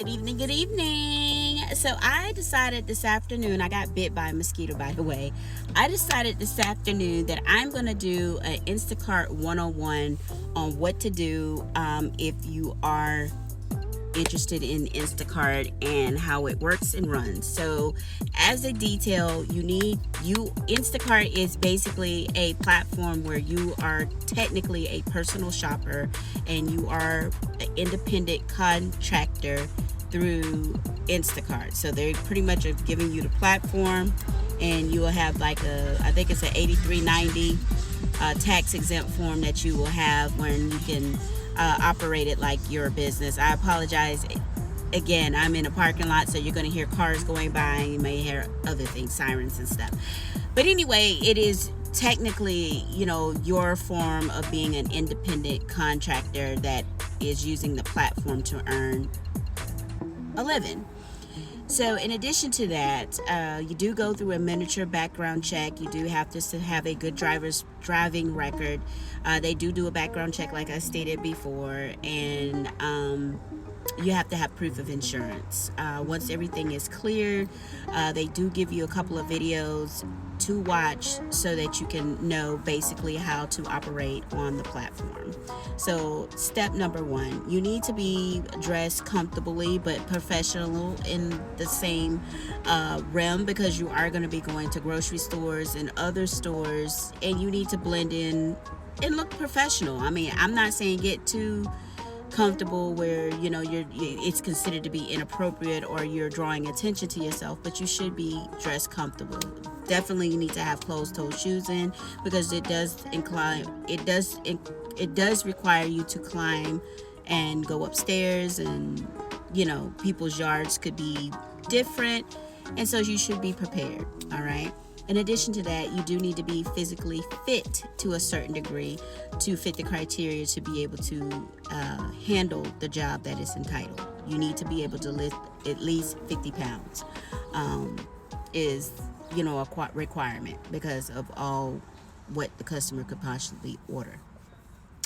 Good evening, good evening. So I decided this afternoon, I got bit by a mosquito, by the way. I decided this afternoon that I'm going to do an Instacart 101 on what to do if you are interested in Instacart and how it works and runs. So, as a detail, Instacart is basically a platform where you are technically a personal shopper and you are an independent contractor through Instacart. So they're pretty much giving you the platform, and you will have like I think it's an 8390 tax exempt form that you will have when you can operate it like your business. I apologize. Again, I'm in a parking lot, so you're going to hear cars going by, and you may hear other things, sirens and stuff. But anyway, it is technically, your form of being an independent contractor that is using the platform to earn a living. So, in addition to that, you do go through a miniature background check. You do have to have a good driver's driving record. They do a background check, like I stated before, and you have to have proof of insurance. Once everything is cleared, they do give you a couple of videos to watch so that you can know basically how to operate on the platform. So, step number one, you need to be dressed comfortably but professional in the same realm, because you are going to be going to grocery stores and other stores, and you need to blend in and look professional. I mean, I'm not saying get too comfortable where it's considered to be inappropriate or you're drawing attention to yourself, but you should be dressed comfortable. Definitely you need to have closed-toed shoes in, because it does require you to climb and go upstairs, and people's yards could be different, and so you should be prepared. All right. In addition to that, you do need to be physically fit to a certain degree to fit the criteria to be able to handle the job that is entitled. You need to be able to lift at least 50 pounds is, a requirement because of all what the customer could possibly order.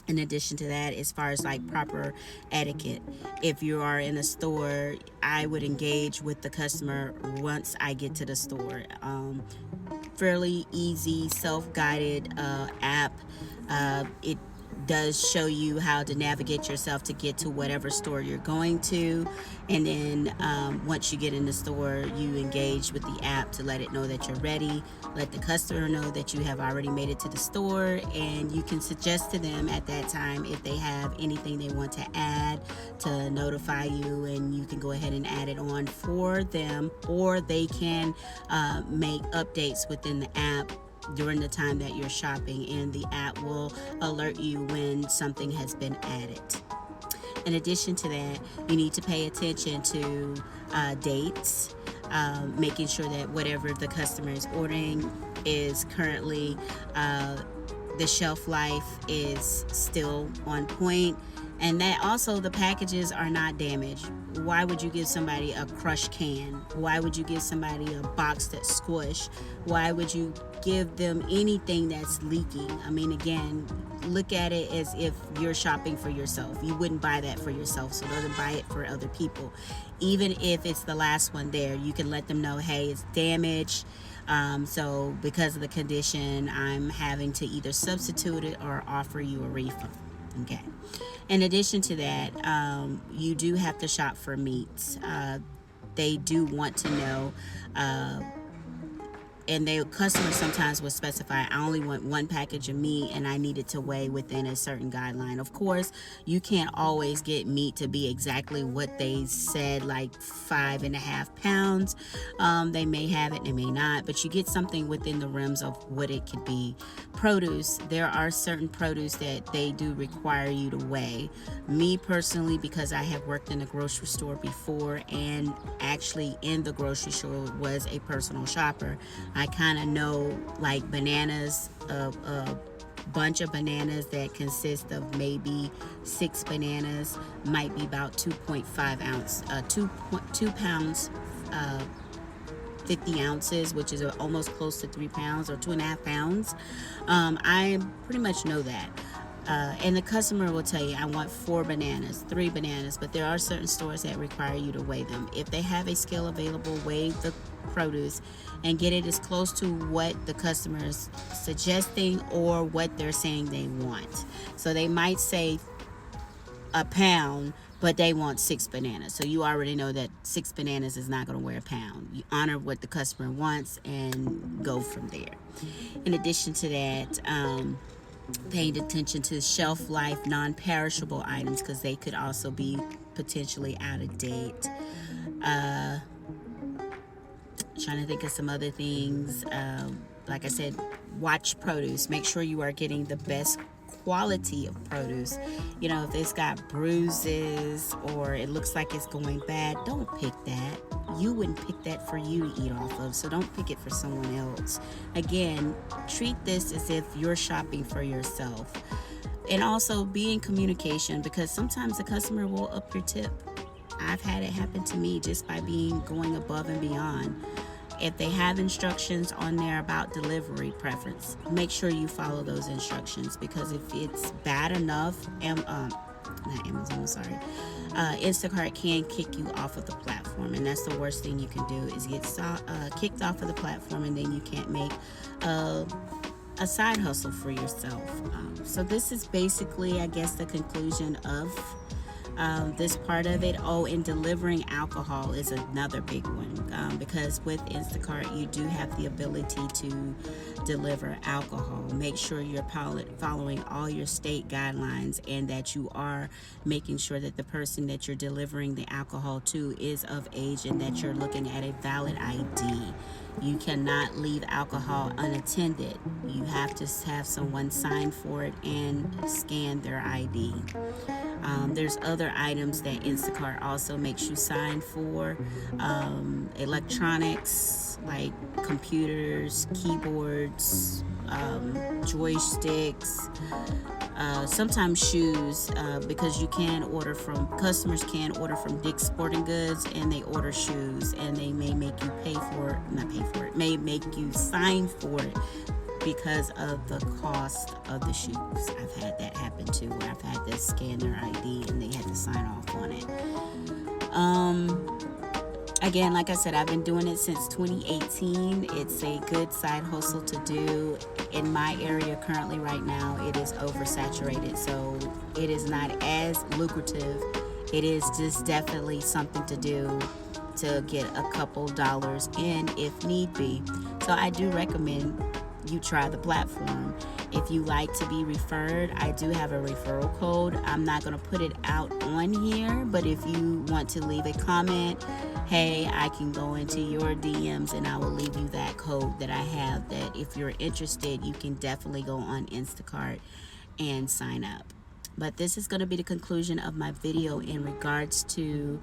In addition to that, as far as like proper etiquette, if you are in a store, I would engage with the customer once I get to the store. Fairly easy, self-guided app. It does show you how to navigate yourself to get to whatever store you're going to, and then once you get in the store, you engage with the app to let it know that you're ready, let the customer know that you have already made it to the store, and you can suggest to them at that time if they have anything they want to add to notify you, and you can go ahead and add it on for them, or they can make updates within the app during the time that you're shopping, and the app will alert you when something has been added. In addition to that, you need to pay attention to dates, making sure that whatever the customer is ordering is currently, the shelf life is still on point, and that also the packages are not damaged. Why would you give somebody a crushed can? Why would you give somebody a box that's squished? Why would you give them anything that's leaking? I mean, again, look at it as if you're shopping for yourself. You wouldn't buy that for yourself, so don't buy it for other people. Even if it's the last one there, you can let them know, hey, it's damaged. So because of the condition, I'm having to either substitute it or offer you a refund. Okay. In addition to that, you do have to shop for meats. They do want to know, and the customer sometimes will specify, I only want one package of meat and I need it to weigh within a certain guideline. Of course, you can't always get meat to be exactly what they said, like 5.5 pounds. They may have it, they may not, but you get something within the realms of what it could be. Produce, there are certain produce that they do require you to weigh. Me personally, because I have worked in a grocery store before, and actually in the grocery store was a personal shopper, I kind of know, like, bananas, a bunch of bananas that consist of maybe 6 bananas might be about 2.5 ounce, 2 pounds, 50 ounces, which is almost close to 3 pounds or 2.5 pounds. I pretty much know that. And the customer will tell you, I want 4 bananas, 3 bananas, but there are certain stores that require you to weigh them. If they have a scale available, weigh the produce and get it as close to what the customer is suggesting or what they're saying they want. So they might say a pound, but they want 6 bananas. So you already know that 6 bananas is not going to weigh a pound. You honor what the customer wants and go from there. In addition to that, paying attention to shelf life, non-perishable items, because they could also be potentially out of date. Trying to think of some other things. Like I said, watch produce. Make sure you are getting the best quality of produce. You know, if it's got bruises or it looks like it's going bad, don't pick that. You wouldn't pick that for you to eat off of, so don't pick it for someone else. Again, treat this as if you're shopping for yourself. And also be in communication, because sometimes the customer will up your tip. I've had it happen to me just by going above and beyond. If they have instructions on there about delivery preference, make sure you follow those instructions, because if it's bad enough, Instacart can kick you off of the platform, and that's the worst thing you can do, is get kicked off of the platform, and then you can't make a side hustle for yourself. So this is basically, I guess, the conclusion of this part of it. Oh, and delivering alcohol is another big one, because with Instacart you do have the ability to deliver alcohol. Make sure you're following all your state guidelines, and that you are making sure that the person that you're delivering the alcohol to is of age, and that you're looking at a valid ID. You cannot leave alcohol unattended. You have to have someone sign for it and scan their ID. There's other items that Instacart also makes you sign for. Electronics like computers, keyboards, joysticks, sometimes shoes, because customers can order from Dick's Sporting Goods, and they order shoes, and they may make you may make you sign for it because of the cost of the shoes. I've had that happen too, where I've had to scan their ID and they had to sign off on it. Again, like I said, I've been doing it since 2018. It's a good side hustle to do. In my area currently right now, it is oversaturated, so it is not as lucrative. It is just definitely something to do to get a couple dollars in if need be. So I do recommend you try the platform. If you like to be referred, I do have a referral code. I'm not going to put it out on here, but if you want to leave a comment, hey, I can go into your DMs and I will leave you that code that I have, that if you're interested, you can definitely go on Instacart and sign up. But this is going to be the conclusion of my video in regards to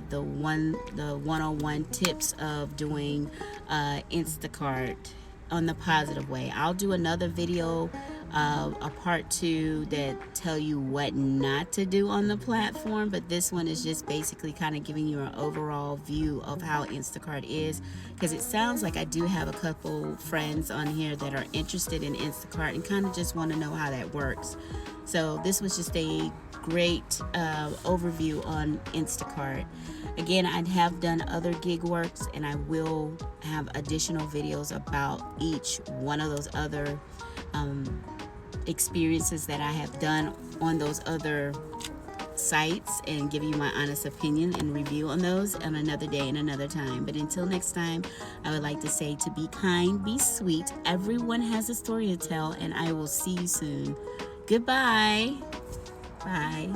the 101 tips of doing Instacart on the positive way. I'll do another video, a part 2, that tell you what not to do on the platform, but this one is just basically kind of giving you an overall view of how Instacart is, because it sounds like I do have a couple friends on here that are interested in Instacart and kind of just want to know how that works. So this was just a great overview on Instacart. Again, I have done other gig works, and I will have additional videos about each one of those other experiences that I have done on those other sites, and give you my honest opinion and review on those on another day and another time. But until next time, I would like to say to be kind, be sweet. Everyone has a story to tell, and I will see you soon. Goodbye. Bye.